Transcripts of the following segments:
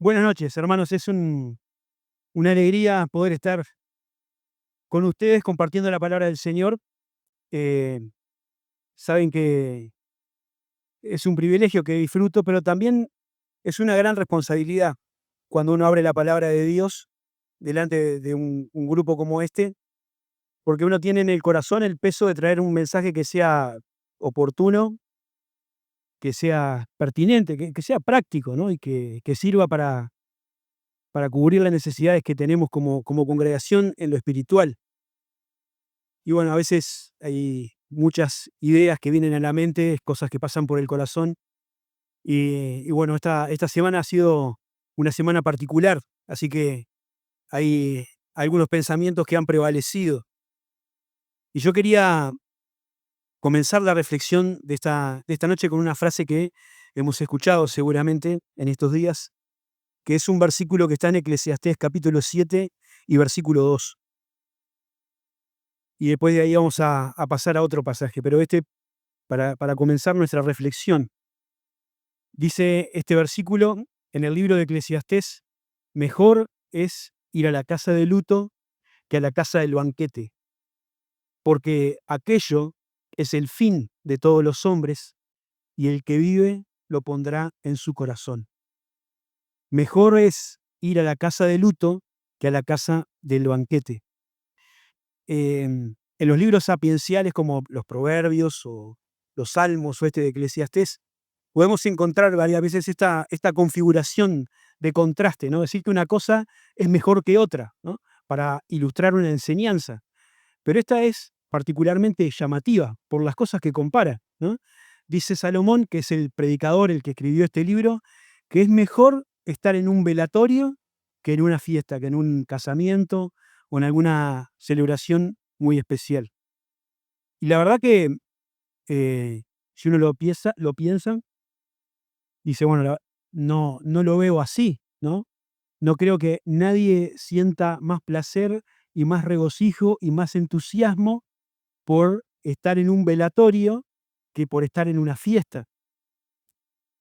Buenas noches, hermanos. Una alegría poder estar con ustedes compartiendo la palabra del Señor. Eh, Saben que es un privilegio que disfruto, pero también es una gran responsabilidad cuando uno abre la palabra de Dios delante de un grupo como este, porque uno tiene en el corazón el peso de traer un mensaje que sea oportuno, que sea pertinente, que sea práctico, ¿no? Y que sirva para cubrir las necesidades que tenemos como congregación en lo espiritual. Y bueno, a veces hay muchas ideas que vienen a la mente, cosas que pasan por el corazón. Y bueno, esta semana ha sido una semana particular, así que hay algunos pensamientos que han prevalecido. Y yo quería comenzar la reflexión de esta noche con una frase que hemos escuchado seguramente en estos días, que es un versículo que está en Eclesiastés capítulo 7 y versículo 2. Y después de ahí vamos a pasar a otro pasaje, pero para comenzar nuestra reflexión. Dice este versículo en el libro de Eclesiastés: mejor es ir a la casa de luto que a la casa del banquete, porque aquello es el fin de todos los hombres, y el que vive lo pondrá en su corazón. Mejor es ir a la casa de luto que a la casa del banquete. En los libros sapienciales como los Proverbios o los Salmos o este de Eclesiastés, podemos encontrar varias veces esta configuración de contraste, ¿no? Decir que una cosa es mejor que otra, ¿no? Para ilustrar una enseñanza. Pero esta es particularmente llamativa por las cosas que compara, ¿no? Dice Salomón, que es el predicador, el que escribió este libro, que es mejor estar en un velatorio que en una fiesta, que en un casamiento o en alguna celebración muy especial. Y la verdad que si uno lo piensa, dice, bueno, no lo veo así, ¿no? No creo que nadie sienta más placer y más regocijo y más entusiasmo por estar en un velatorio que por estar en una fiesta.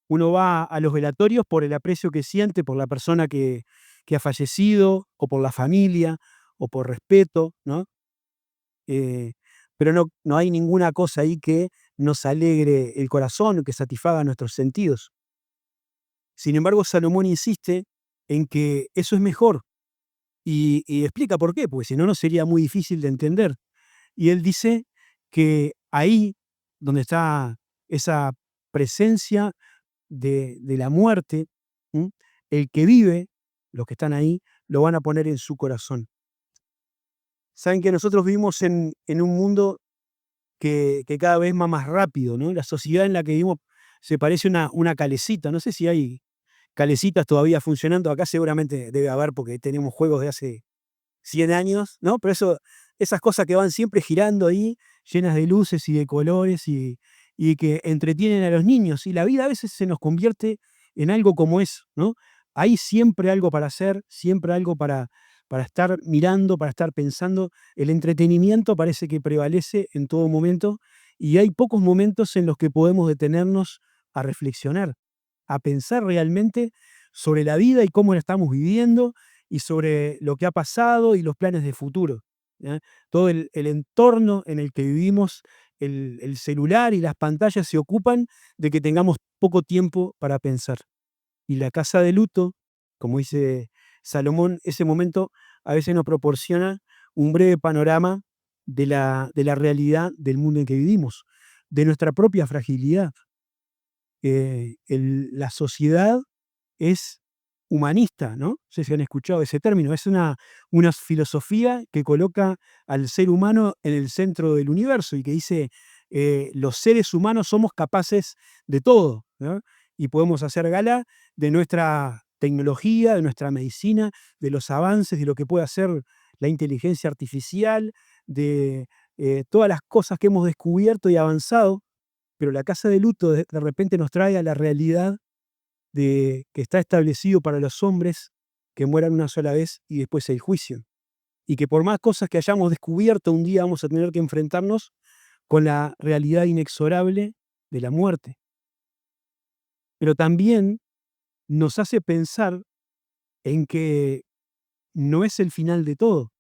Uno va a los velatorios por el aprecio que siente por la persona que ha fallecido, o por la familia, o por respeto, ¿no? Eh, pero no hay ninguna cosa ahí que nos alegre el corazón, que satisfaga nuestros sentidos. Sin embargo, Salomón insiste en que eso es mejor y explica por qué, porque si no, no sería muy difícil de entender. Y él dice que ahí donde está esa presencia de la muerte, ¿m? El que vive, los que están ahí, lo van a poner en su corazón. Saben que nosotros vivimos en un mundo que cada vez va más rápido, ¿no? La sociedad en la que vivimos se parece una calecita. No sé si hay calecitas todavía funcionando. Acá seguramente debe haber porque tenemos juegos de hace 100 años, ¿no? Pero esas cosas que van siempre girando ahí, llenas de luces y de colores y que entretienen a los niños. Y la vida a veces se nos convierte en algo como eso, ¿no? Hay siempre algo para hacer, siempre algo para estar mirando, para estar pensando. El entretenimiento parece que prevalece en todo momento y hay pocos momentos en los que podemos detenernos a reflexionar, a pensar realmente sobre la vida y cómo la estamos viviendo y sobre lo que ha pasado y los planes de futuro, ¿ya? Todo el entorno en el que vivimos, el celular y las pantallas se ocupan de que tengamos poco tiempo para pensar. Y la casa de luto, como dice Salomón, ese momento a veces nos proporciona un breve panorama de la realidad del mundo en que vivimos, de nuestra propia fragilidad. La sociedad es humanista, ¿no? No sé si han escuchado ese término. Es una filosofía que coloca al ser humano en el centro del universo y que dice, los seres humanos somos capaces de todo, ¿no? Y podemos hacer gala de nuestra tecnología, de nuestra medicina, de los avances, de lo que puede hacer la inteligencia artificial, de todas las cosas que hemos descubierto y avanzado, pero la casa de luto de repente nos trae a la realidad de que está establecido para los hombres que mueran una sola vez y después el juicio. Y que por más cosas que hayamos descubierto, un día vamos a tener que enfrentarnos con la realidad inexorable de la muerte. Pero también nos hace pensar en que no es el final de todo.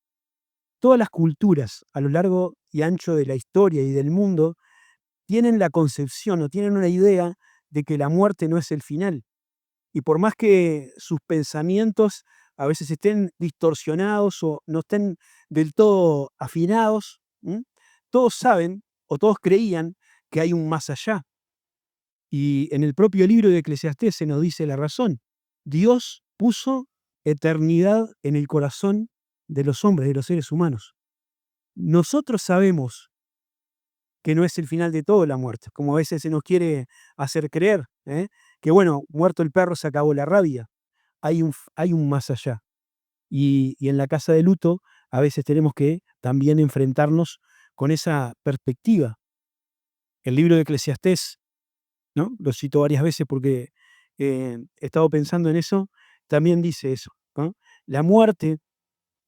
Todas las culturas a lo largo y ancho de la historia y del mundo tienen la concepción o tienen una idea de que la muerte no es el final. Y por más que sus pensamientos a veces estén distorsionados o no estén del todo afinados, ¿m? Todos saben o todos creían que hay un más allá. Y en el propio libro de Eclesiastés se nos dice la razón. Dios puso eternidad en el corazón de los hombres, de los seres humanos. Nosotros sabemos que no es el final de todo la muerte, como a veces se nos quiere hacer creer, ¿eh? Que bueno, muerto el perro se acabó la rabia. Hay un más allá. Y en la casa de luto a veces tenemos que también enfrentarnos con esa perspectiva. El libro de Eclesiastés, ¿no? Lo cito varias veces porque he estado pensando en eso, también dice eso, ¿no? La muerte,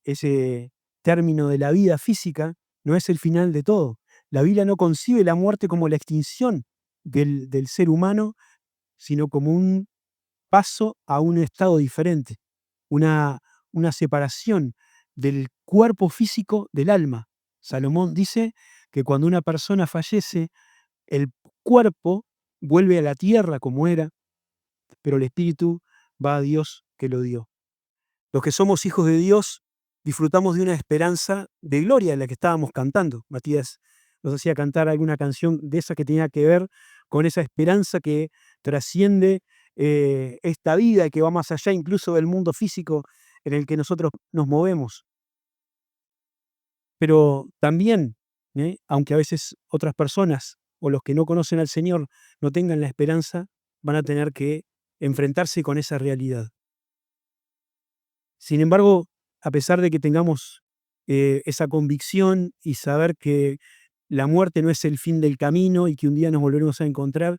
ese término de la vida física, no es el final de todo. La Biblia no concibe la muerte como la extinción del ser humano, sino como un paso a un estado diferente, una, una separación del cuerpo físico del alma. Salomón dice que cuando una persona fallece, el cuerpo vuelve a la tierra como era, pero el espíritu va a Dios que lo dio. Los que somos hijos de Dios disfrutamos de una esperanza de gloria, de la que estábamos cantando. Matías nos hacía cantar alguna canción de esa que tenía que ver con esa esperanza que trasciende esta vida y que va más allá incluso del mundo físico en el que nosotros nos movemos. Pero también, aunque a veces otras personas o los que no conocen al Señor no tengan la esperanza, van a tener que enfrentarse con esa realidad. Sin embargo, a pesar de que tengamos esa convicción y saber que la muerte no es el fin del camino y que un día nos volveremos a encontrar,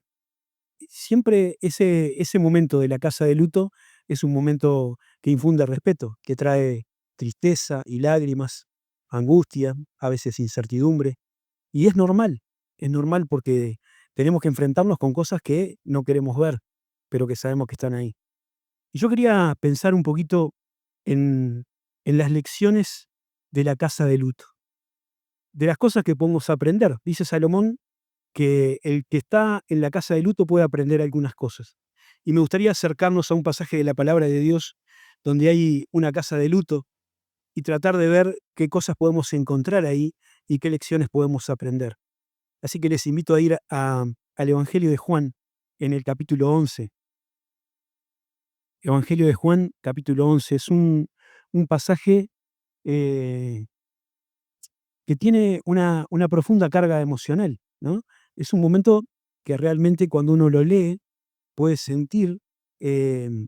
siempre ese momento de la casa de luto es un momento que infunde respeto, que trae tristeza y lágrimas, angustia, a veces incertidumbre. Y es normal porque tenemos que enfrentarnos con cosas que no queremos ver, pero que sabemos que están ahí. Y yo quería pensar un poquito en, en las lecciones de la casa de luto, de las cosas que podemos aprender. Dice Salomón que el que está en la casa de luto puede aprender algunas cosas. Y me gustaría acercarnos a un pasaje de la palabra de Dios donde hay una casa de luto y tratar de ver qué cosas podemos encontrar ahí y qué lecciones podemos aprender. Así que les invito a ir al Evangelio de Juan en el capítulo 11. Evangelio de Juan, capítulo 11. Es un pasaje eh, que tiene una profunda carga emocional, ¿no? Es un momento que realmente cuando uno lo lee puede sentir em,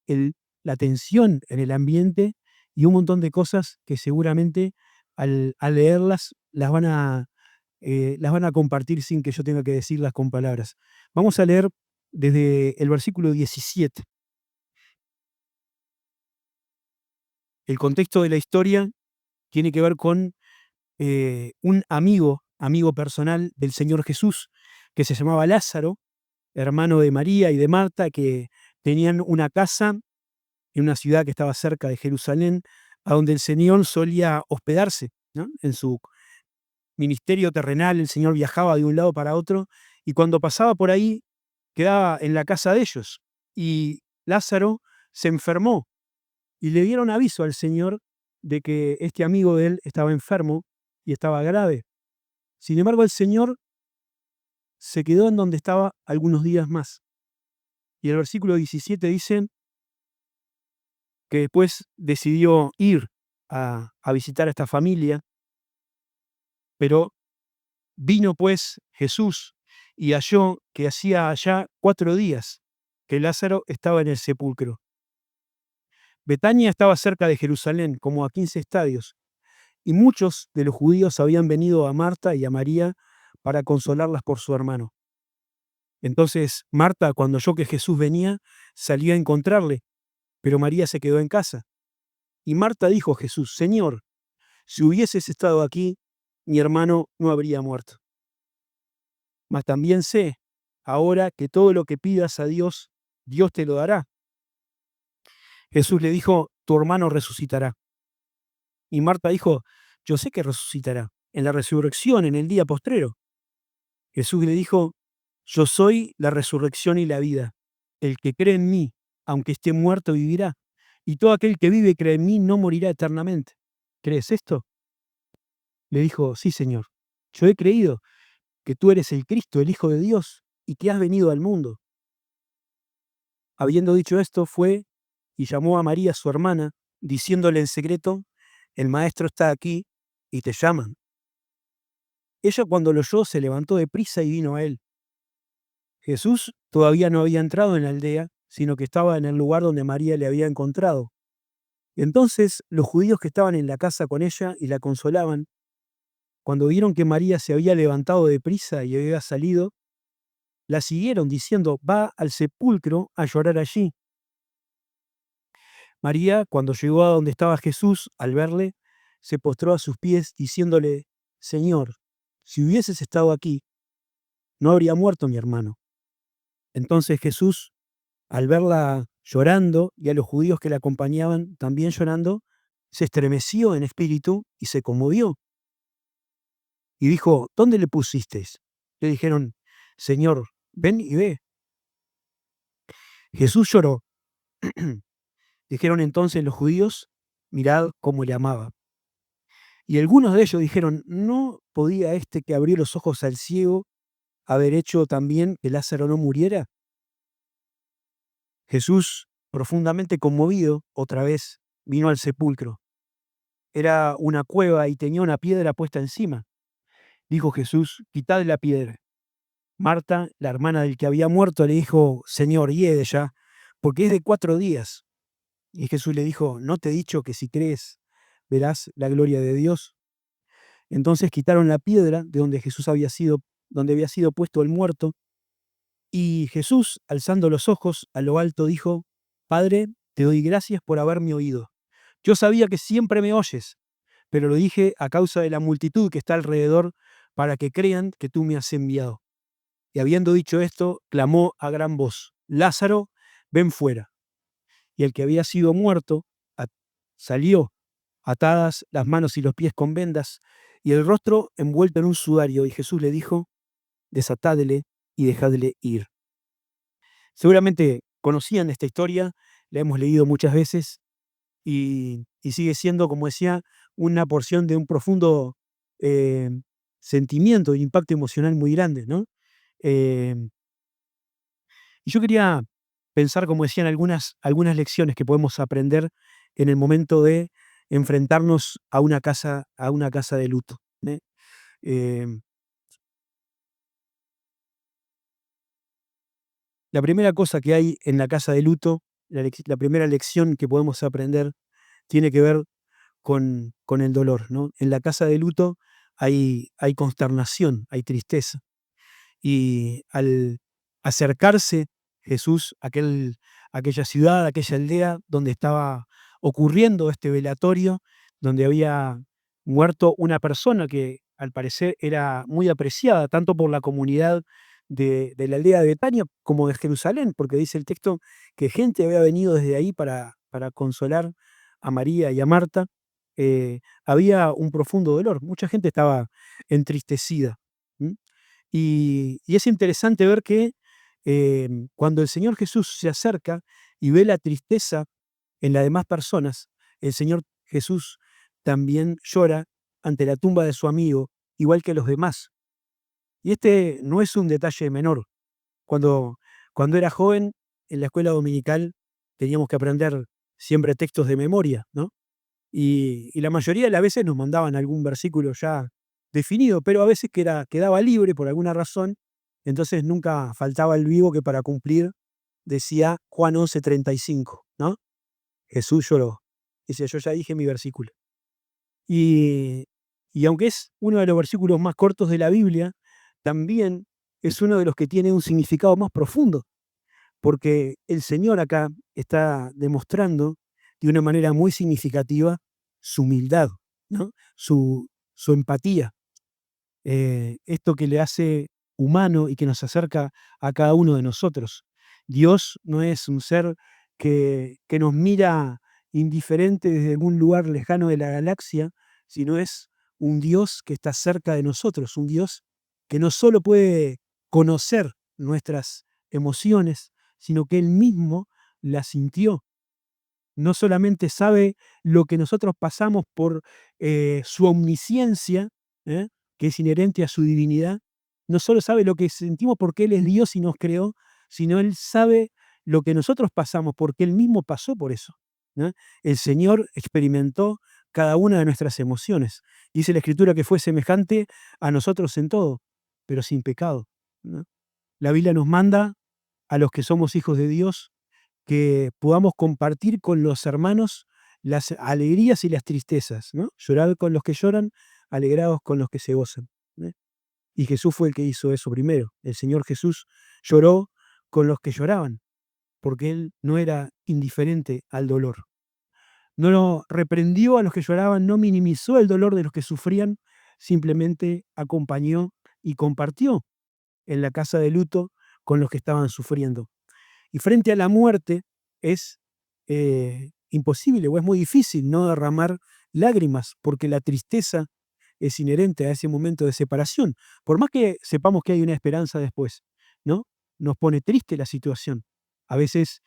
el- la tensión en el ambiente y un montón de cosas que seguramente al leerlas las van a compartir sin que yo tenga que decirlas con palabras. Vamos a leer desde el versículo 17. El contexto de la historia tiene que ver con un amigo personal del Señor Jesús, que se llamaba Lázaro, hermano de María y de Marta, que tenían una casa en una ciudad que estaba cerca de Jerusalén, a donde el Señor solía hospedarse, ¿no? En su ministerio terrenal, el Señor viajaba de un lado para otro, y cuando pasaba por ahí, quedaba en la casa de ellos. Y Lázaro se enfermó, y le dieron aviso al Señor de que este amigo de él estaba enfermo y estaba grave. Sin embargo, el Señor se quedó en donde estaba algunos días más. Y el versículo 17 dice que después decidió ir a visitar a esta familia, pero vino pues Jesús y halló que hacía allá 4 días que Lázaro estaba en el sepulcro. Betania estaba cerca de Jerusalén, como a 15 estadios, y muchos de los judíos habían venido a Marta y a María para consolarlas por su hermano. Entonces Marta, cuando oyó que Jesús venía, salió a encontrarle, pero María se quedó en casa. Y Marta dijo a Jesús: Señor, si hubieses estado aquí, mi hermano no habría muerto. Mas también sé ahora que todo lo que pidas a Dios, Dios te lo dará. Jesús le dijo, tu hermano resucitará. Y Marta dijo, yo sé que resucitará, en la resurrección, en el día postrero. Jesús le dijo, yo soy la resurrección y la vida. El que cree en mí, aunque esté muerto, vivirá. Y todo aquel que vive y cree en mí no morirá eternamente. ¿Crees esto? Le dijo, sí, Señor. Yo he creído que tú eres el Cristo, el Hijo de Dios, y que has venido al mundo. Habiendo dicho esto, fue y llamó a María, su hermana, diciéndole en secreto, el maestro está aquí y te llaman. Ella cuando lo oyó se levantó de prisa y vino a él. Jesús todavía no había entrado en la aldea, sino que estaba en el lugar donde María le había encontrado. Entonces los judíos que estaban en la casa con ella y la consolaban, cuando vieron que María se había levantado de prisa y había salido, la siguieron diciendo, va al sepulcro a llorar allí. María, cuando llegó a donde estaba Jesús, al verle, se postró a sus pies, diciéndole, Señor, si hubieses estado aquí, no habría muerto mi hermano. Entonces Jesús, al verla llorando y a los judíos que la acompañaban también llorando, se estremeció en espíritu y se conmovió. Y dijo, ¿dónde le pusisteis? Le dijeron, Señor, ven y ve. Jesús lloró. Dijeron entonces los judíos, mirad cómo le amaba. Y algunos de ellos dijeron, ¿no podía este que abrió los ojos al ciego haber hecho también que Lázaro no muriera? Jesús, profundamente conmovido, otra vez vino al sepulcro. Era una cueva y tenía una piedra puesta encima. Dijo Jesús, quitad la piedra. Marta, la hermana del que había muerto, le dijo, Señor, hiede ya, porque es de 4 días. Y Jesús le dijo, ¿no te he dicho que si crees verás la gloria de Dios? Entonces quitaron la piedra de donde había sido puesto el muerto, y Jesús, alzando los ojos a lo alto, dijo, Padre, te doy gracias por haberme oído. Yo sabía que siempre me oyes, pero lo dije a causa de la multitud que está alrededor, para que crean que tú me has enviado. Y habiendo dicho esto, clamó a gran voz, Lázaro, ven fuera. Y el que había sido muerto salió, atadas las manos y los pies con vendas, y el rostro envuelto en un sudario, y Jesús le dijo, desatádele y dejadle ir. Seguramente conocían esta historia, la hemos leído muchas veces, y sigue siendo, como decía, una porción de un profundo eh, sentimiento e impacto emocional muy grande, ¿no? Eh, y yo quería pensar, como decían, algunas lecciones que podemos aprender en el momento de enfrentarnos a una casa de luto. ¿Eh? Eh, la primera cosa que hay en la casa de luto, la primera lección que podemos aprender, tiene que ver con el dolor, ¿no? En la casa de luto hay consternación, hay tristeza. Y al acercarse Jesús a aquella ciudad, a aquella aldea donde estaba ocurriendo este velatorio, donde había muerto una persona que al parecer era muy apreciada tanto por la comunidad de la aldea de Betania como de Jerusalén, porque dice el texto que gente había venido desde ahí para consolar a María y a Marta. Había un profundo dolor, mucha gente estaba entristecida. ¿M? Y es interesante ver que cuando el Señor Jesús se acerca y ve la tristeza en las demás personas, el Señor Jesús también llora ante la tumba de su amigo, igual que los demás. Y este no es un detalle menor. Cuando, cuando era joven, en la escuela dominical, teníamos que aprender siempre textos de memoria, ¿no? Y la mayoría de las veces nos mandaban algún versículo ya definido, pero a veces quedaba libre por alguna razón, entonces nunca faltaba el vivo que para cumplir decía Juan 11:35, ¿no? Jesús lloró. Dice, yo ya dije mi versículo. Y, y aunque es uno de los versículos más cortos de la Biblia, también es uno de los que tiene un significado más profundo, porque el Señor acá está demostrando de una manera muy significativa su humildad, ¿no? Su empatía, esto que le hace humano y que nos acerca a cada uno de nosotros. Dios no es un ser que nos mira indiferente desde algún lugar lejano de la galaxia, sino es un Dios que está cerca de nosotros, un Dios que no solo puede conocer nuestras emociones, sino que Él mismo las sintió. No solamente sabe lo que nosotros pasamos por su omnisciencia, ¿eh? Que es inherente a su divinidad, no solo sabe lo que sentimos porque Él es Dios y nos creó, sino Él sabe lo que nosotros pasamos porque Él mismo pasó por eso, ¿no? El Señor experimentó cada una de nuestras emociones. Dice la Escritura que fue semejante a nosotros en todo, pero sin pecado, ¿no? La Biblia nos manda a los que somos hijos de Dios que podamos compartir con los hermanos las alegrías y las tristezas, ¿no? Llorad con los que lloran, alegraos con los que se gozan, ¿eh? Y Jesús fue el que hizo eso primero. El Señor Jesús lloró con los que lloraban, porque Él no era indiferente al dolor. No lo reprendió a los que lloraban, no minimizó el dolor de los que sufrían, simplemente acompañó y compartió en la casa de luto con los que estaban sufriendo. Y frente a la muerte es imposible o es muy difícil no derramar lágrimas, porque la tristeza es inherente a ese momento de separación. Por más que sepamos que hay una esperanza después, ¿no? Nos pone triste la situación. A veces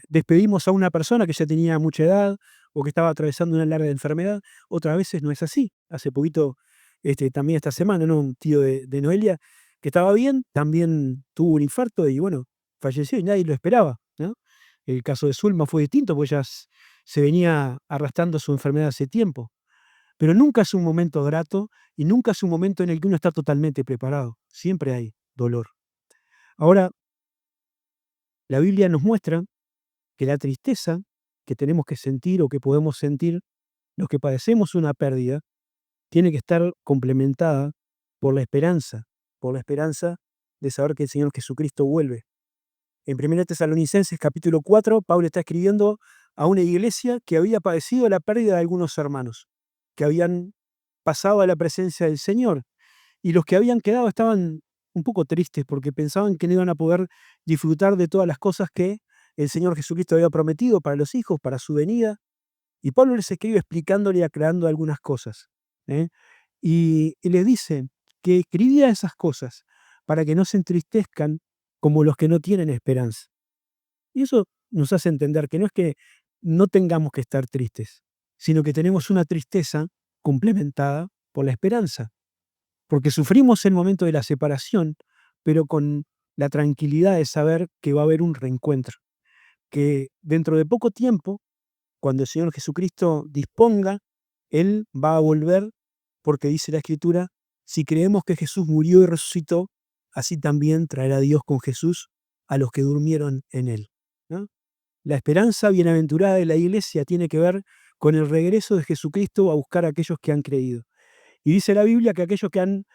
despedimos a una persona que ya tenía mucha edad o que estaba atravesando una larga enfermedad, otras veces no es así. Hace poquito, también esta semana, ¿no? Un tío de Noelia que estaba bien, también tuvo un infarto y bueno, falleció y nadie lo esperaba, ¿no? El caso de Zulma fue distinto, porque ella se venía arrastrando su enfermedad hace tiempo. Pero nunca es un momento grato y nunca es un momento en el que uno está totalmente preparado. Siempre hay dolor. Ahora, la Biblia nos muestra que la tristeza que tenemos que sentir o que podemos sentir los que padecemos una pérdida tiene que estar complementada por la esperanza de saber que el Señor Jesucristo vuelve. En 1 Tesalonicenses capítulo 4, Pablo está escribiendo a una iglesia que había padecido la pérdida de algunos hermanos, que habían pasado a la presencia del Señor, y los que habían quedado estaban un poco tristes porque pensaban que no iban a poder disfrutar de todas las cosas que el Señor Jesucristo había prometido para los hijos, para su venida. Y Pablo les escribe explicándole y aclarando algunas cosas, ¿eh? Y les dice que escribía esas cosas para que no se entristezcan como los que no tienen esperanza. Y eso nos hace entender que no es que no tengamos que estar tristes, sino que tenemos una tristeza complementada por la esperanza, porque sufrimos el momento de la separación, pero con la tranquilidad de saber que va a haber un reencuentro, que dentro de poco tiempo, cuando el Señor Jesucristo disponga, Él va a volver, porque dice la Escritura, si creemos que Jesús murió y resucitó, así también traerá Dios con Jesús a los que durmieron en Él, ¿no? La esperanza bienaventurada de la iglesia tiene que ver con el regreso de Jesucristo a buscar a aquellos que han creído. Y dice la Biblia que aquellos que han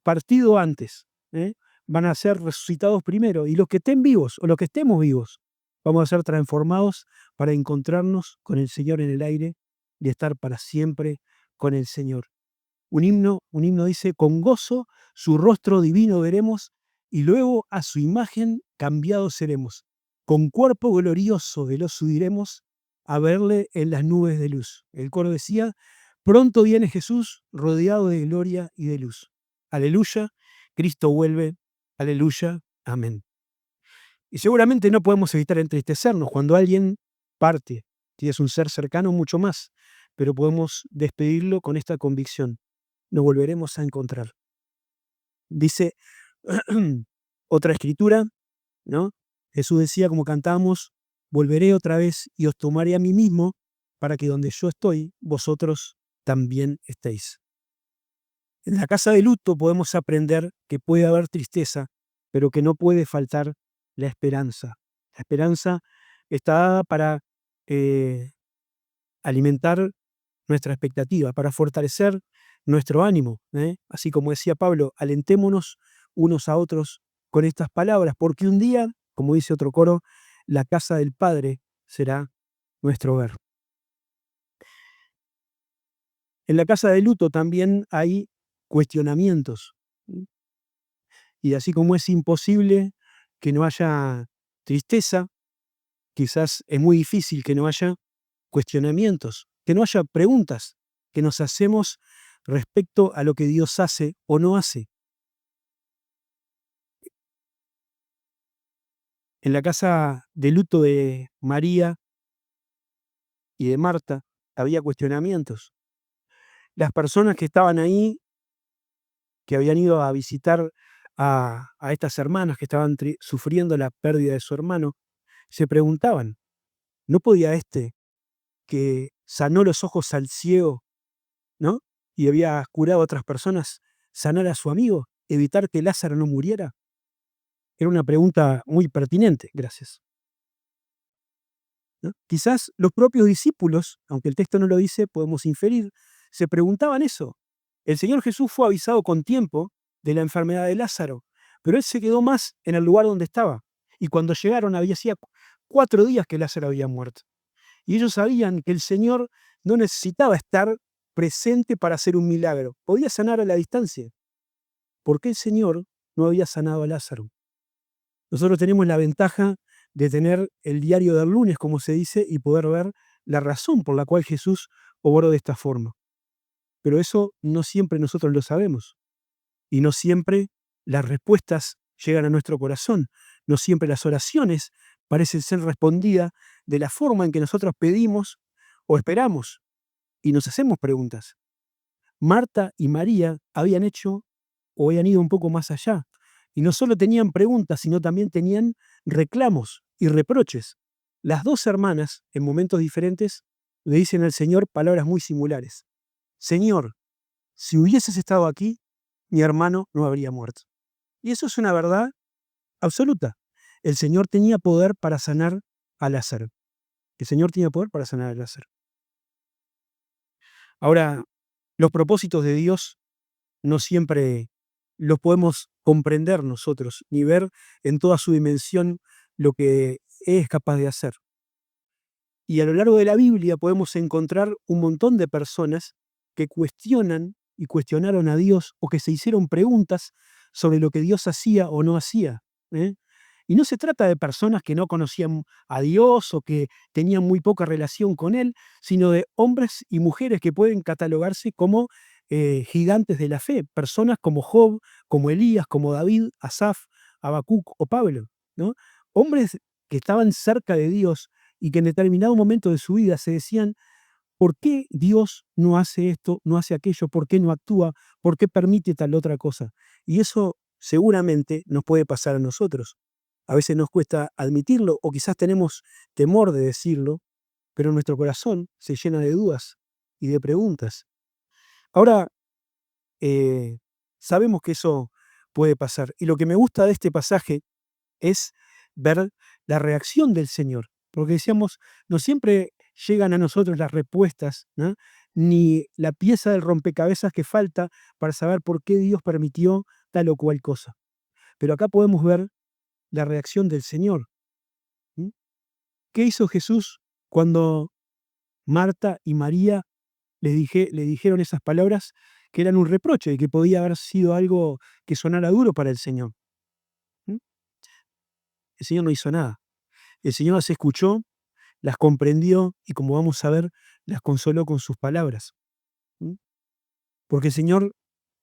partido antes, ¿eh? Van a ser resucitados primero, y los que estén vivos o los que estemos vivos, vamos a ser transformados para encontrarnos con el Señor en el aire y estar para siempre con el Señor. Un himno dice, con gozo su rostro divino veremos y luego a su imagen cambiados seremos. Con cuerpo glorioso de los subiremos a verle en las nubes de luz. El coro decía, pronto viene Jesús rodeado de gloria y de luz. Aleluya, Cristo vuelve. Aleluya, amén. Y seguramente no podemos evitar entristecernos cuando alguien parte. Si es un ser cercano, mucho más. Pero podemos despedirlo con esta convicción: nos volveremos a encontrar. Dice otra escritura, ¿no? Jesús decía, como cantamos, volveré otra vez y os tomaré a mí mismo para que donde yo estoy, vosotros también estéis. En la casa de luto podemos aprender que puede haber tristeza, pero que no puede faltar la esperanza. La esperanza está dada para eh, alimentar nuestra expectativa, para fortalecer nuestro ánimo, ¿eh? Así como decía Pablo, alentémonos unos a otros con estas palabras, porque un día, como dice otro coro, la casa del Padre será nuestro hogar. En la casa de luto también hay cuestionamientos, ¿sí? Y así como es imposible que no haya tristeza, Quizás es muy difícil que no haya cuestionamientos, que no haya preguntas que nos hacemos respecto a lo que Dios hace o no hace. En la casa de luto de María y de Marta había cuestionamientos. Las personas que estaban ahí, que habían ido a visitar a estas hermanas que estaban sufriendo la pérdida de su hermano, se preguntaban, ¿no podía este que sanó los ojos al ciego, ¿no? Y había curado a otras personas, sanar a su amigo, evitar que Lázaro no muriera? Era una pregunta muy pertinente, gracias. ¿No? Quizás los propios discípulos, aunque el texto no lo dice, podemos inferir, se preguntaban eso. El Señor Jesús fue avisado con tiempo de la enfermedad de Lázaro, pero él se quedó más en el lugar donde estaba. Y cuando llegaron, había hacía 4 días que Lázaro había muerto. Y ellos sabían que el Señor no necesitaba estar presente para hacer un milagro. Podía sanar a la distancia. ¿Por qué el Señor no había sanado a Lázaro? Nosotros tenemos la ventaja de tener el diario del lunes, como se dice, y poder ver la razón por la cual Jesús obró de esta forma. Pero eso no siempre nosotros lo sabemos. Y no siempre las respuestas llegan a nuestro corazón. No siempre las oraciones parecen ser respondidas de la forma en que nosotros pedimos o esperamos. Y nos hacemos preguntas. Marta y María habían hecho o habían ido un poco más allá. Y no solo tenían preguntas, sino también tenían reclamos y reproches. Las dos hermanas, en momentos diferentes, le dicen al Señor palabras muy similares. Señor, si hubieses estado aquí, mi hermano no habría muerto. Y eso es una verdad absoluta. El Señor tenía poder para sanar a Lázaro. El Señor tenía poder para sanar a Lázaro. Ahora, los propósitos de Dios no siempre los podemos comprender nosotros, ni ver en toda su dimensión lo que es capaz de hacer. Y a lo largo de la Biblia podemos encontrar un montón de personas que cuestionan y cuestionaron a Dios o que se hicieron preguntas sobre lo que Dios hacía o no hacía. ¿Eh? Y no se trata de personas que no conocían a Dios o que tenían muy poca relación con Él, sino de hombres y mujeres que pueden catalogarse como gigantes de la fe, personas como Job, como Elías, como David, Asaf, Habacuc o Pablo, ¿no? Hombres que estaban cerca de Dios y que en determinado momento de su vida se decían, ¿por qué Dios no hace esto, no hace aquello? ¿Por qué no actúa? ¿Por qué permite tal otra cosa? Y eso seguramente nos puede pasar a nosotros. A veces nos cuesta admitirlo o quizás tenemos temor de decirlo, pero nuestro corazón se llena de dudas y de preguntas. Ahora, eh, sabemos que eso puede pasar. Y lo que me gusta de este pasaje es ver la reacción del Señor, porque decíamos, no siempre llegan a nosotros las respuestas, ¿no? Ni la pieza del rompecabezas que falta para saber por qué Dios permitió tal o cual cosa. Pero acá podemos ver la reacción del Señor. ¿Mm? ¿Qué hizo Jesús cuando Marta y María le dijeron esas palabras que eran un reproche y que podía haber sido algo que sonara duro para el Señor? ¿Mm? El Señor no hizo nada. El Señor las escuchó, las comprendió y, como vamos a ver, las consoló con sus palabras. ¿Mm? Porque el Señor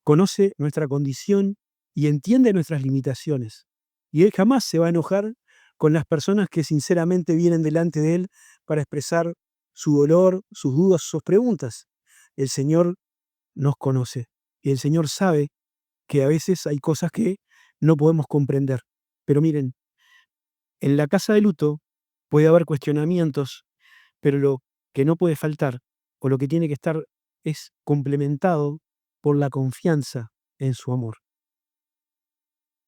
conoce nuestra condición y entiende nuestras limitaciones. Y Él jamás se va a enojar con las personas que sinceramente vienen delante de Él para expresar su dolor, sus dudas, sus preguntas. El Señor nos conoce y el Señor sabe que a veces hay cosas que no podemos comprender. Pero miren, en la casa de luto puede haber cuestionamientos, pero lo que no puede faltar, o lo que tiene que estar, es complementado por la confianza en su amor.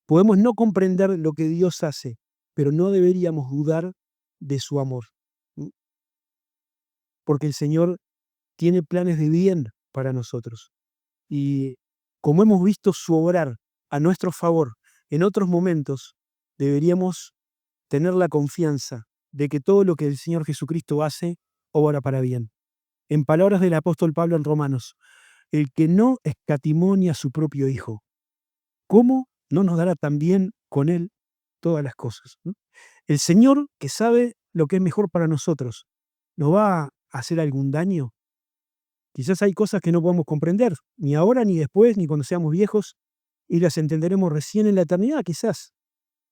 Podemos no comprender lo que Dios hace, pero no deberíamos dudar de su amor, ¿m? Porque el Señor tiene planes de bien para nosotros. Y como hemos visto su obrar a nuestro favor en otros momentos, deberíamos tener la confianza de que todo lo que el Señor Jesucristo hace, obra para bien. En palabras del apóstol Pablo en Romanos, el que no escatimó ni a su propio Hijo, ¿cómo no nos dará también con él todas las cosas? ¿No? El Señor, que sabe lo que es mejor para nosotros, ¿nos va a hacer algún daño? Quizás hay cosas que no podemos comprender, ni ahora, ni después, ni cuando seamos viejos, y las entenderemos recién en la eternidad, quizás.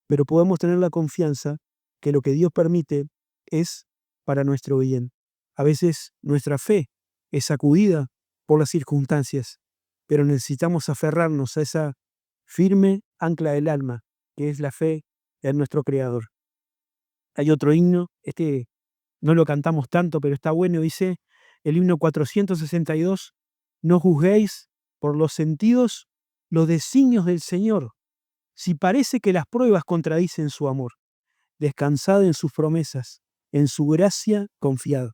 Pero podemos tener la confianza que lo que Dios permite es para nuestro bien. A veces nuestra fe es sacudida por las circunstancias, pero necesitamos aferrarnos a esa firme ancla del alma, que es la fe en nuestro Creador. Hay otro himno, este no lo cantamos tanto, pero está bueno, dice el himno 462, no juzguéis por los sentidos los designios del Señor, si parece que las pruebas contradicen su amor. Descansad en sus promesas, en su gracia confiad.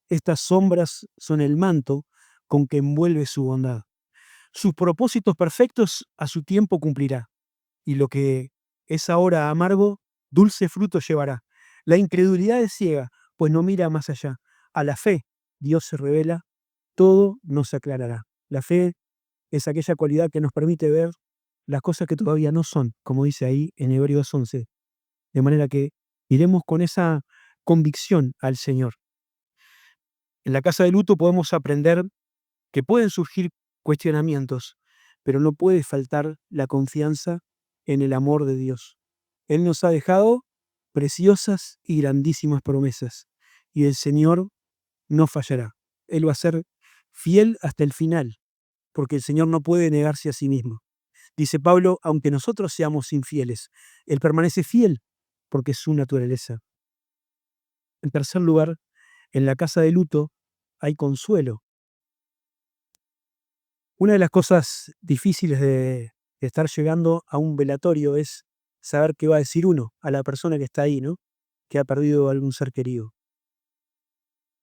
Estas sombras son el manto con que envuelve su bondad. Sus propósitos perfectos a su tiempo cumplirá, y lo que es ahora amargo, dulce fruto llevará. La incredulidad es ciega, pues no mira más allá. A la fe Dios se revela, todo nos aclarará. La fe es aquella cualidad que nos permite ver las cosas que todavía no son, como dice ahí en Hebreos 11. De manera que iremos con esa convicción al Señor. En la casa de luto podemos aprender que pueden surgir cuestionamientos, pero no puede faltar la confianza en el amor de Dios. Él nos ha dejado preciosas y grandísimas promesas, y el Señor no fallará. Él va a ser fiel hasta el final, porque el Señor no puede negarse a sí mismo. Dice Pablo, aunque nosotros seamos infieles, Él permanece fiel porque es su naturaleza. En tercer lugar, en la casa de luto hay consuelo. Una de las cosas difíciles de estar llegando a un velatorio es saber qué va a decir uno a la persona que está ahí, ¿no? Que ha perdido algún ser querido.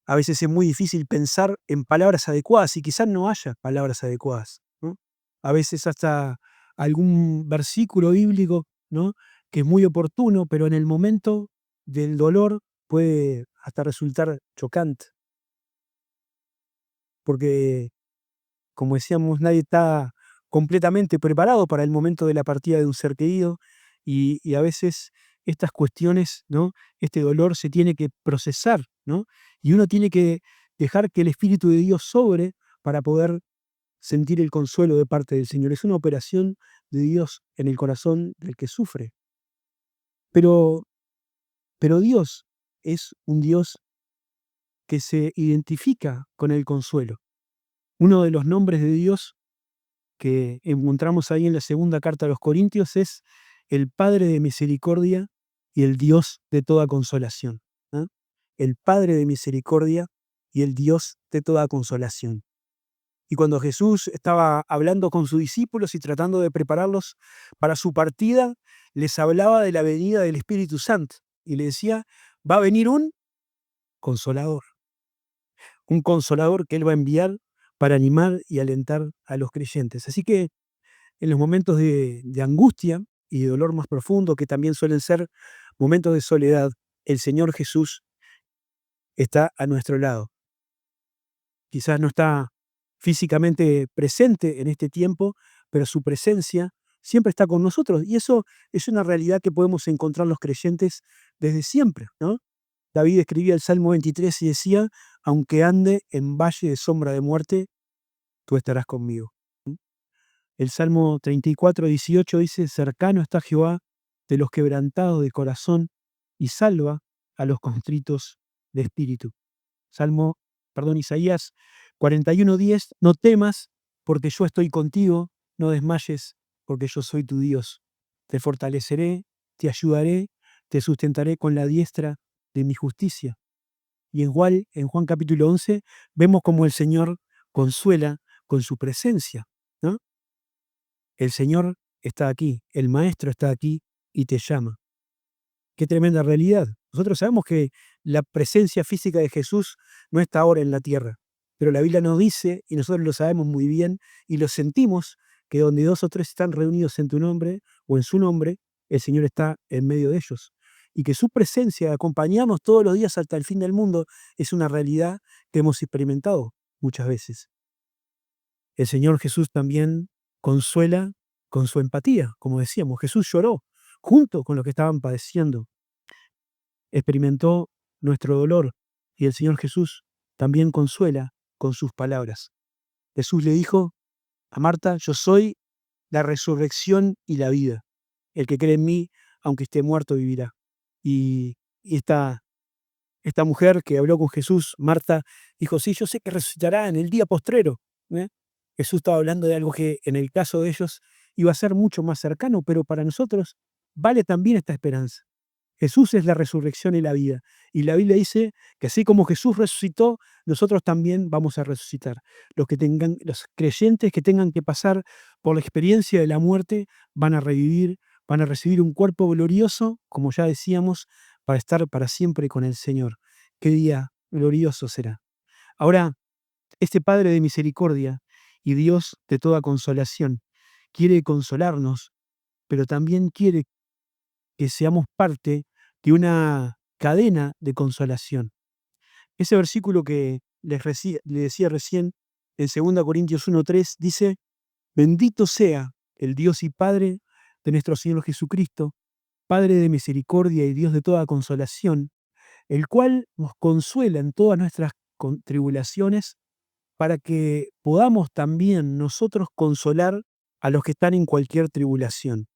A veces es muy difícil pensar en palabras adecuadas y quizás no haya palabras adecuadas, ¿no? A veces hasta algún versículo bíblico, ¿no? Que es muy oportuno, pero en el momento del dolor puede hasta resultar chocante, porque como decíamos, nadie está completamente preparado para el momento de la partida de un ser querido y a veces estas cuestiones, ¿no? Este dolor se tiene que procesar, ¿no? Y uno tiene que dejar que el Espíritu de Dios sobre para poder sentir el consuelo de parte del Señor. Es una operación de Dios en el corazón del que sufre. Pero, pero Dios es un Dios que se identifica con el consuelo. Uno de los nombres de Dios que encontramos ahí en la segunda carta a los Corintios es el Padre de misericordia y el Dios de toda consolación. ¿Ah? El Padre de misericordia y el Dios de toda consolación. Y cuando Jesús estaba hablando con sus discípulos y tratando de prepararlos para su partida, les hablaba de la venida del Espíritu Santo y le decía, va a venir un consolador que Él va a enviar para animar y alentar a los creyentes. Así que en los momentos de angustia y de dolor más profundo, que también suelen ser momentos de soledad, el Señor Jesús está a nuestro lado. Quizás no está físicamente presente en este tiempo, pero su presencia siempre está con nosotros. Y eso es una realidad que podemos encontrar los creyentes desde siempre, ¿no? David escribía el Salmo 23 y decía, aunque ande en valle de sombra de muerte, tú estarás conmigo. El Salmo 34:18 dice, cercano está Jehová de los quebrantados de corazón y salva a los contritos de espíritu. Isaías 41:10, no temas porque yo estoy contigo, no desmayes porque yo soy tu Dios. Te fortaleceré, te ayudaré, te sustentaré con la diestra de mi justicia. Y en Juan capítulo 11 vemos cómo el Señor consuela con su presencia, ¿no? El Señor está aquí, el Maestro está aquí y te llama. Qué tremenda realidad. Nosotros sabemos que la presencia física de Jesús no está ahora en la tierra, pero la Biblia nos dice, y nosotros lo sabemos muy bien, y lo sentimos, que donde dos o tres están reunidos en tu nombre o en su nombre, el Señor está en medio de ellos. Y que su presencia, acompañarnos todos los días hasta el fin del mundo, es una realidad que hemos experimentado muchas veces. El Señor Jesús también consuela con su empatía, como decíamos. Jesús lloró junto con los que estaban padeciendo. Experimentó nuestro dolor. Y el Señor Jesús también consuela con sus palabras. Jesús le dijo a Marta: yo soy la resurrección y la vida. El que cree en mí, aunque esté muerto, vivirá. Y esta mujer que habló con Jesús, Marta, dijo: sí, yo sé que resucitará en el día postrero. ¿eh? Jesús estaba hablando de algo que en el caso de ellos iba a ser mucho más cercano, pero para nosotros vale también esta esperanza. Jesús es la resurrección y la vida. Y la Biblia dice que así como Jesús resucitó, nosotros también vamos a resucitar. Los creyentes que tengan que pasar por la experiencia de la muerte van a revivir, van a recibir un cuerpo glorioso, como ya decíamos, para estar para siempre con el Señor. Qué día glorioso será. Ahora, este Padre de misericordia y Dios de toda consolación quiere consolarnos, pero también quiere que seamos parte de una cadena de consolación. Ese versículo que le decía recién en 2 Corintios 1:3 dice: bendito sea el Dios y Padre de nuestro Señor Jesucristo, Padre de misericordia y Dios de toda consolación, el cual nos consuela en todas nuestras tribulaciones, para que podamos también nosotros consolar a los que están en cualquier tribulación.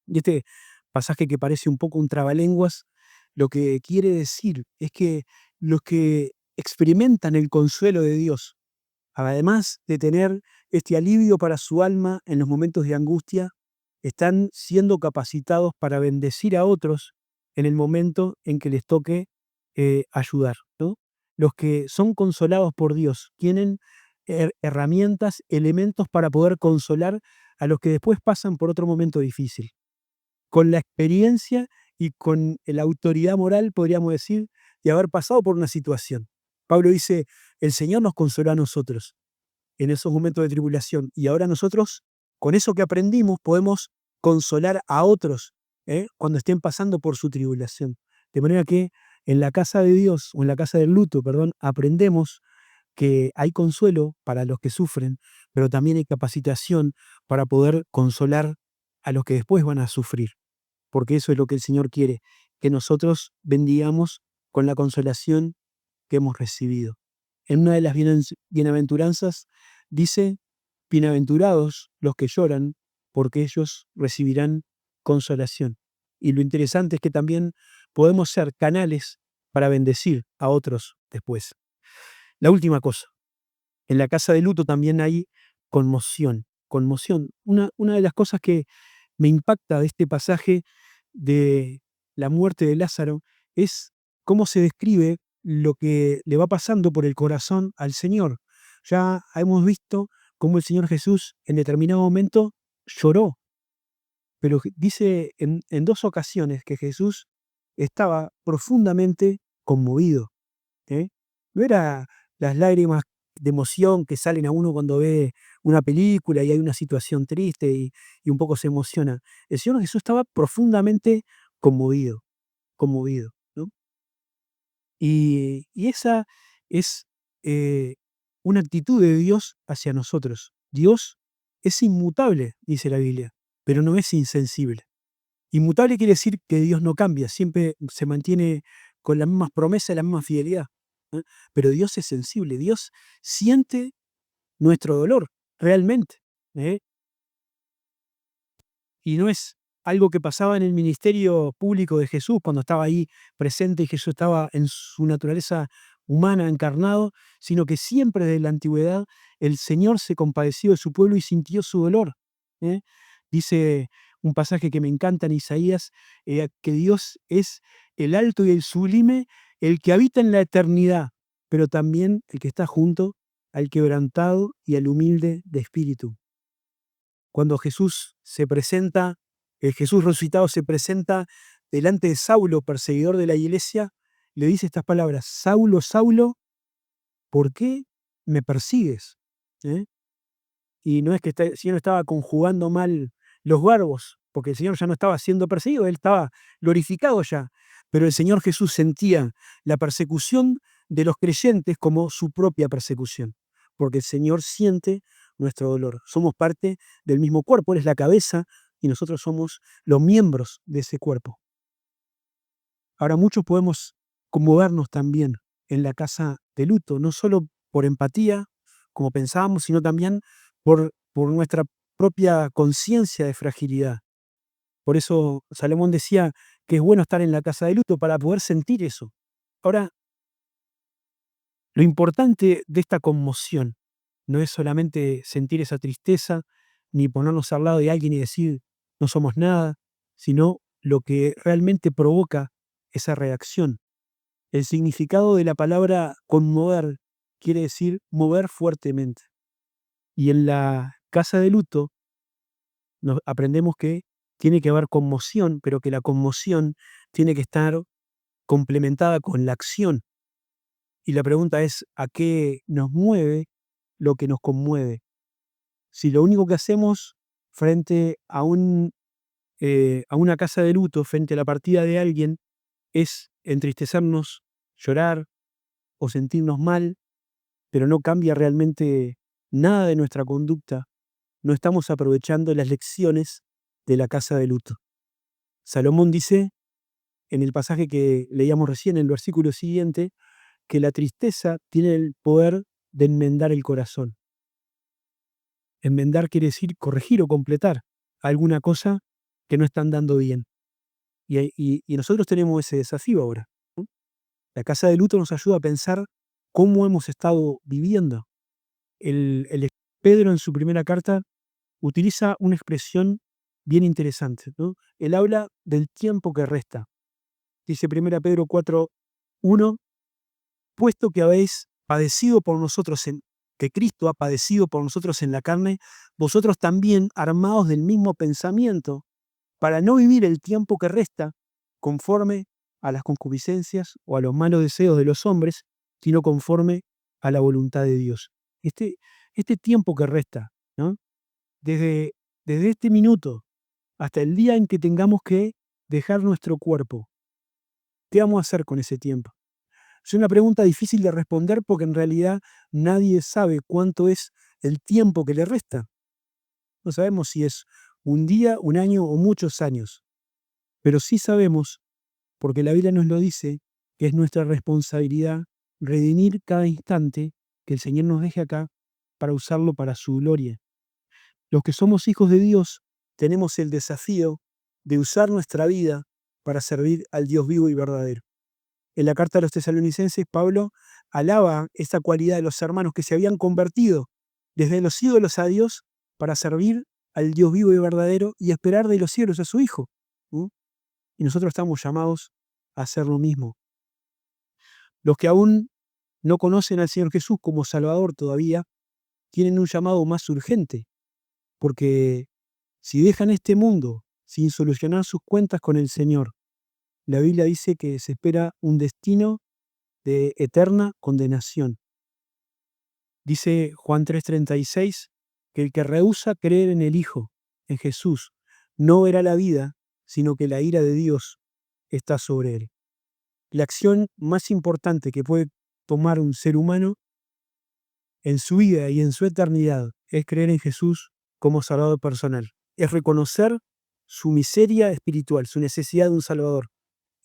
Y este pasaje, que parece un poco un trabalenguas, lo que quiere decir es que los que experimentan el consuelo de Dios, además de tener este alivio para su alma en los momentos de angustia, están siendo capacitados para bendecir a otros en el momento en que les toque ayudar, ¿no? Los que son consolados por Dios tienen herramientas, elementos para poder consolar a los que después pasan por otro momento difícil, con la experiencia y con la autoridad moral, podríamos decir, de haber pasado por una situación. Pablo dice: el Señor nos consoló a nosotros en esos momentos de tribulación, y ahora nosotros, con eso que aprendimos, podemos consolar a otros cuando estén pasando por su tribulación. De manera que en la casa de Dios, o en la casa del luto, perdón, aprendemos que hay consuelo para los que sufren, pero también hay capacitación para poder consolar a los que después van a sufrir, porque eso es lo que el Señor quiere, que nosotros bendigamos con la consolación que hemos recibido. En una de las bienaventuranzas dice: bienaventurados los que lloran, porque ellos recibirán consolación. Y lo interesante es que también podemos ser canales para bendecir a otros después. La última cosa, en la casa de luto también hay conmoción. Conmoción. Una de las cosas que me impacta de este pasaje de la muerte de Lázaro es cómo se describe lo que le va pasando por el corazón al Señor. Ya hemos visto cómo el Señor Jesús en determinado momento lloró, pero dice en 2 ocasiones que Jesús estaba profundamente conmovido. ¿eh? No era las lágrimas de emoción que salen a uno cuando ve una película y hay una situación triste y un poco se emociona. El Señor Jesús estaba profundamente conmovido, conmovido, ¿no? Y esa es eh, una actitud de Dios hacia nosotros. Dios es inmutable, dice la Biblia, pero no es insensible. Inmutable quiere decir que Dios no cambia, siempre se mantiene con las mismas promesas, la misma fidelidad. Pero Dios es sensible, Dios siente nuestro dolor realmente. ¿eh? Y no es algo que pasaba en el ministerio público de Jesús cuando estaba ahí presente y Jesús estaba en su naturaleza humana, encarnado, sino que siempre desde la antigüedad el Señor se compadeció de su pueblo y sintió su dolor. ¿eh? Dice un pasaje que me encanta en Isaías, que Dios es el alto y el sublime, el que habita en la eternidad, pero también el que está junto al quebrantado y al humilde de espíritu. Cuando Jesús se presenta, el Jesús resucitado se presenta delante de Saulo, perseguidor de la iglesia, le dice estas palabras: Saulo, Saulo, ¿por qué me persigues? ¿Eh? Y no es que el Señor estaba conjugando mal los verbos, porque el Señor ya no estaba siendo perseguido, Él estaba glorificado ya. Pero el Señor Jesús sentía la persecución de los creyentes como su propia persecución, porque el Señor siente nuestro dolor. Somos parte del mismo cuerpo, Él es la cabeza y nosotros somos los miembros de ese cuerpo. Ahora, muchos podemos conmovernos también en la casa de luto, no solo por empatía, como pensábamos, sino también por nuestra propia conciencia de fragilidad. Por eso Salomón decía que es bueno estar en la casa de luto para poder sentir eso. Ahora, lo importante de esta conmoción no es solamente sentir esa tristeza, ni ponernos al lado de alguien y decir no somos nada, sino lo que realmente provoca esa reacción. El significado de la palabra conmover quiere decir mover fuertemente. Y en la casa de luto aprendemos que tiene que haber conmoción, pero que la conmoción tiene que estar complementada con la acción. Y la pregunta es, ¿a qué nos mueve lo que nos conmueve? Si lo único que hacemos frente a una casa de luto, frente a la partida de alguien, es entristecernos, llorar o sentirnos mal, pero no cambia realmente nada de nuestra conducta, no estamos aprovechando las lecciones de la casa de luto. Salomón dice, en el pasaje que leíamos recién, en el versículo siguiente, que la tristeza tiene el poder de enmendar el corazón. Enmendar quiere decir corregir o completar alguna cosa que no están dando bien. Y nosotros tenemos ese desafío ahora, ¿no? La casa de luto nos ayuda a pensar cómo hemos estado viviendo. El Pedro en su primera carta utiliza una expresión bien interesante, ¿no? Él habla del tiempo que resta. Dice 1 Pedro 4:1, puesto que habéis padecido por nosotros, que Cristo ha padecido por nosotros en la carne, vosotros también, armados del mismo pensamiento, para no vivir el tiempo que resta conforme a las concupiscencias o a los malos deseos de los hombres, sino conforme a la voluntad de Dios. Este, este tiempo que resta, ¿no? Desde, desde este minuto hasta el día en que tengamos que dejar nuestro cuerpo, ¿qué vamos a hacer con ese tiempo? Es una pregunta difícil de responder porque en realidad nadie sabe cuánto es el tiempo que le resta. No sabemos si es un día, un año o muchos años, pero sí sabemos, porque la Biblia nos lo dice, que es nuestra responsabilidad redimir cada instante que el Señor nos deje acá para usarlo para su gloria. Los que somos hijos de Dios tenemos el desafío de usar nuestra vida para servir al Dios vivo y verdadero. En la carta a los tesalonicenses, Pablo alaba esta cualidad de los hermanos que se habían convertido desde los ídolos a Dios para servir al Dios vivo y verdadero y esperar de los cielos a su Hijo. ¿Mm? Y nosotros estamos llamados a hacer lo mismo. Los que aún no conocen al Señor Jesús como Salvador todavía tienen un llamado más urgente, porque si dejan este mundo sin solucionar sus cuentas con el Señor, la Biblia dice que se espera un destino de eterna condenación. Dice Juan 3:36 que el que rehúsa creer en el Hijo, en Jesús, no verá la vida, sino que la ira de Dios está sobre él. La acción más importante que puede tomar un ser humano en su vida y en su eternidad es creer en Jesús como Salvador personal. Es reconocer su miseria espiritual, su necesidad de un Salvador,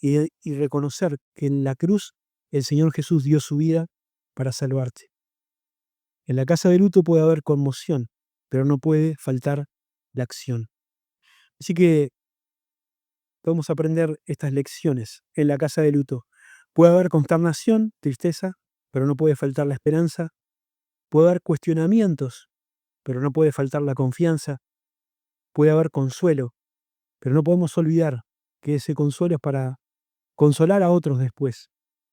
y reconocer que en la cruz el Señor Jesús dio su vida para salvarte. En la casa de luto puede haber conmoción, pero no puede faltar la acción. Así que vamos a aprender estas lecciones en la casa de luto. Puede haber consternación, tristeza, pero no puede faltar la esperanza. Puede haber cuestionamientos, pero no puede faltar la confianza. Puede haber consuelo, pero no podemos olvidar que ese consuelo es para consolar a otros después.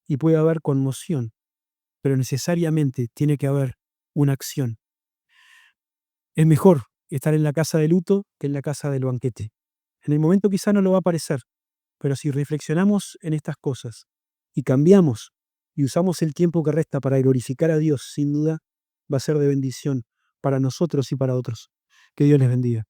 Y puede haber conmoción, pero necesariamente tiene que haber una acción. Es mejor estar en la casa de luto que en la casa del banquete. En el momento quizá no lo va a parecer, pero si reflexionamos en estas cosas y cambiamos y usamos el tiempo que resta para glorificar a Dios, sin duda va a ser de bendición para nosotros y para otros. Que Dios les bendiga.